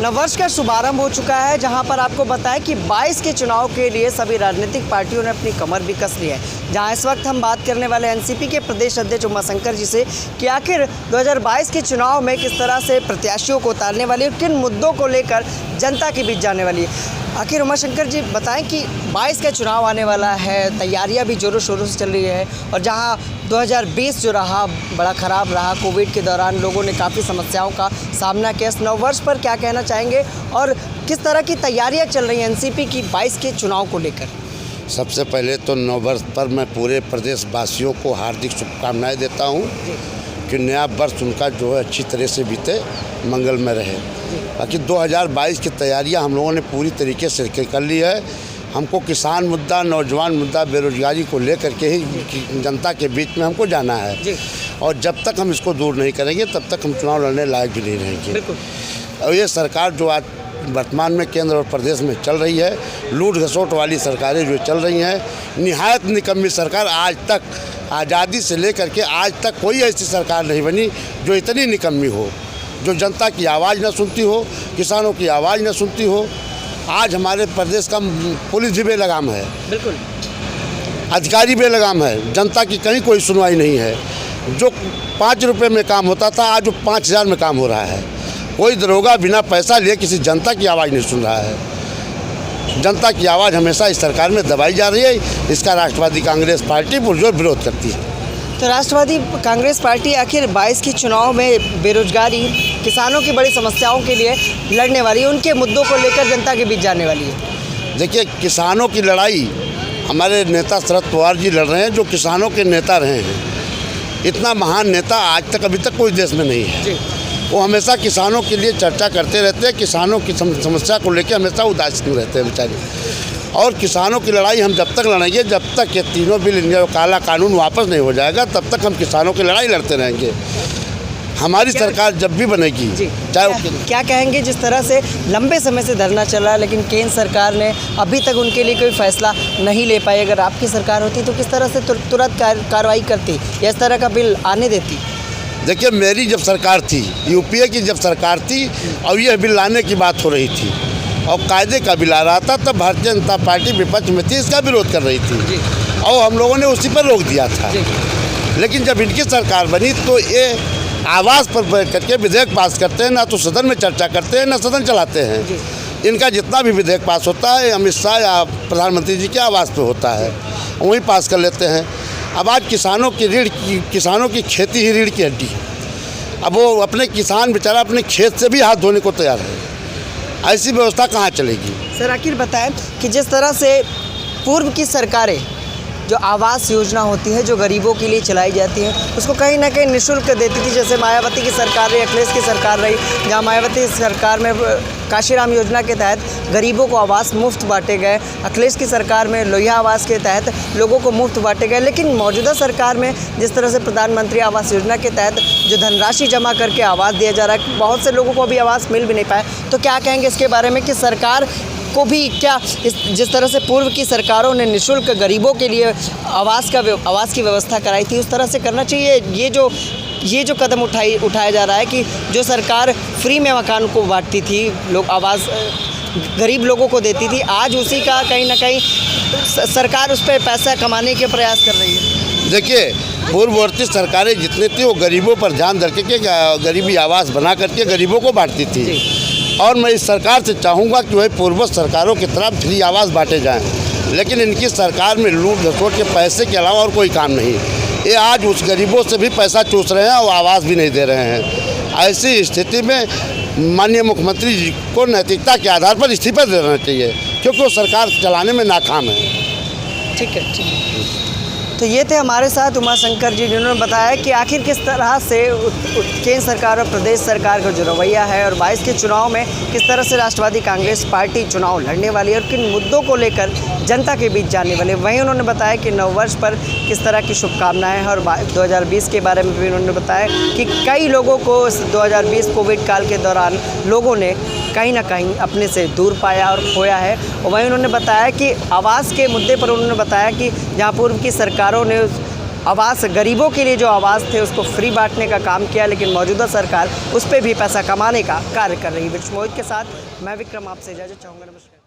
नववर्ष का शुभारंभ हो चुका है, जहां पर आपको बताएं कि 22 के चुनाव के लिए सभी राजनीतिक पार्टियों ने अपनी कमर भी कस ली है। जहां इस वक्त हम बात करने वाले एनसीपी के प्रदेश अध्यक्ष उमाशंकर जी से कि आखिर 2022 के चुनाव में किस तरह से प्रत्याशियों को उतारने वाली है, किन मुद्दों को लेकर जनता के बीच जाने वाली है। आखिर उमाशंकर जी बताएं कि 22 का चुनाव आने वाला है, तैयारियां भी जोरों शोरों से चल रही है और जहां 2020 जो रहा बड़ा ख़राब रहा, कोविड के दौरान लोगों ने काफ़ी समस्याओं का सामना किया। इस नववर्ष पर क्या कहना चाहेंगे और किस तरह की तैयारियां चल रही हैं एनसीपी की 22 के चुनाव को लेकर? सबसे पहले तो नववर्ष पर मैं पूरे प्रदेश वासियों को हार्दिक शुभकामनाएं देता हूं कि नया वर्ष उनका जो है अच्छी तरह से बीते, मंगलमय रहे। बाकी 2022 की तैयारियां हम लोगों ने पूरी तरीके से कर ली है। हमको किसान मुद्दा, नौजवान मुद्दा, बेरोजगारी को लेकर के ही जनता के बीच में हमको जाना है और जब तक हम इसको दूर नहीं करेंगे तब तक हम चुनाव लड़ने लायक भी नहीं रहेंगे। और ये सरकार जो आज वर्तमान में केंद्र और प्रदेश में चल रही है, लूट घसोट वाली सरकारें जो चल रही हैं, निहायत निकम्मी सरकार। आज तक आज़ादी से लेकर के आज तक कोई ऐसी सरकार नहीं बनी जो इतनी निकम्मी हो, जो जनता की आवाज़ न सुनती हो, किसानों की आवाज़ न सुनती हो। आज हमारे प्रदेश का पुलिस भी बेलगाम है, बिल्कुल अधिकारी बेलगाम है, जनता की कहीं कोई सुनवाई नहीं है। जो 5 रुपये में काम होता था आज वो 5000 में काम हो रहा है। कोई दरोगा बिना पैसा लिए किसी जनता की आवाज़ नहीं सुन रहा है। जनता की आवाज़ हमेशा इस सरकार में दबाई जा रही है। इसका राष्ट्रवादी कांग्रेस पार्टी पुरजोर विरोध करती है। तो राष्ट्रवादी कांग्रेस पार्टी आखिर 22 के चुनाव में बेरोजगारी, किसानों की बड़ी समस्याओं के लिए लड़ने वाली है, उनके मुद्दों को लेकर जनता के बीच जाने वाली है। देखिए, किसानों की लड़ाई हमारे नेता शरद पवार जी लड़ रहे हैं, जो किसानों के नेता रहे हैं। इतना महान नेता आज तक अभी तक कोई देश में नहीं है। वो हमेशा किसानों के लिए चर्चा करते रहते हैं, किसानों की समस्या को लेकर हमेशा उदासीन रहते हैं बेचारे। और किसानों की लड़ाई हम जब तक लड़ेंगे, जब तक ये तीनों बिल इंडिया काला कानून वापस नहीं हो जाएगा, तब तक हम किसानों की लड़ाई लड़ते रहेंगे। हमारी सरकार जब भी बनेगी, चाहे क्या कहेंगे, जिस तरह से लंबे समय से धरना चला लेकिन केंद्र सरकार ने अभी तक उनके लिए कोई फैसला नहीं ले पाई। अगर आपकी सरकार होती तो किस तरह से तुरंत कार्रवाई करती या इस तरह का बिल आने देती? देखिए, मेरी जब सरकार थी, यूपीए की जब सरकार थी और यह बिल लाने की बात हो रही थी और कायदे का बिल आ रहा था, तब भारतीय जनता पार्टी विपक्ष में थी, इसका विरोध कर रही थी और हम लोगों ने उसी पर रोक दिया था। लेकिन जब इनकी सरकार बनी तो ये आवास पर बैठ करके विधेयक पास करते हैं, ना तो सदन में चर्चा करते हैं, ना सदन चलाते हैं। इनका जितना भी विधेयक पास होता है अमित शाह या प्रधानमंत्री जी के आवास पे होता है, वहीं पास कर लेते हैं। अब आज किसानों की खेती ही रीढ़ की हड्डी है। अब वो अपने किसान बेचारा अपने खेत से भी हाथ धोने को तैयार है। ऐसी व्यवस्था कहाँ चलेगी? सर आखिर बताएं कि जिस तरह से पूर्व की सरकारें जो आवास योजना होती है, जो गरीबों के लिए चलाई जाती है, उसको कहीं ना कहीं निःशुल्क देती थी। जैसे मायावती की सरकार रही, अखिलेश की सरकार रही, जहाँ मायावती सरकार में काशीराम योजना के तहत गरीबों को आवास मुफ्त बांटे गए, अखिलेश की सरकार में लोहिया आवास के तहत लोगों को मुफ्त बांटे गए। लेकिन मौजूदा सरकार में जिस तरह से प्रधानमंत्री आवास योजना के तहत जो धनराशि जमा करके आवास दिया जा रहा है, बहुत से लोगों को अभी आवास मिल भी नहीं पाए। तो क्या कहेंगे इसके बारे में कि सरकार को भी क्या जिस तरह से पूर्व की सरकारों ने निःशुल्क गरीबों के लिए आवास की व्यवस्था कराई थी, उस तरह से करना चाहिए? ये जो कदम उठाया जा रहा है कि जो सरकार फ्री में मकान को बांटती थी, लोग आवास गरीब लोगों को देती थी, आज उसी का कहीं ना कहीं सरकार उस पर पैसा कमाने के प्रयास कर रही है। देखिए, पूर्ववर्ती सरकारें जितनी थी वो गरीबों पर ध्यान रख के गरीबी आवास बना करके गरीबों को बांटती थी। और मैं इस सरकार से चाहूँगा कि वही पूर्वज सरकारों की तरह फ्री आवास बांटे जाएं। लेकिन इनकी सरकार में लूट घसोट के पैसे के अलावा और कोई काम नहीं। ये आज उस गरीबों से भी पैसा चूस रहे हैं और आवास भी नहीं दे रहे हैं। ऐसी स्थिति में माननीय मुख्यमंत्री जी को नैतिकता के आधार पर इस्तीफा दे देना चाहिए, क्योंकि वो सरकार चलाने में नाकाम है। ठीक है। तो ये थे हमारे साथ उमाशंकर जी, जिन्होंने बताया कि आखिर किस तरह से केंद्र सरकार और प्रदेश सरकार का जो रवैया है और 22 के चुनाव में किस तरह से राष्ट्रवादी कांग्रेस पार्टी चुनाव लड़ने वाली है और किन मुद्दों को लेकर जनता के बीच जाने वाले। वहीं उन्होंने बताया कि नववर्ष पर किस तरह की शुभकामनाएं हैं और 2020 के बारे में भी उन्होंने बताया कि कई लोगों को 2020 कोविड काल के दौरान लोगों ने कहीं ना कहीं अपने से दूर पाया और खोया है। और वहीं उन्होंने बताया कि आवास के मुद्दे पर उन्होंने बताया कि जहाँ पूर्व की सरकारों ने आवास गरीबों के लिए जो आवास थे उसको फ्री बांटने का काम किया, लेकिन मौजूदा सरकार उस पर भी पैसा कमाने का कार्य कर रही है। विच मोहित के साथ मैं विक्रम आपसे इजाज़त चाहूँगा। नमस्कार।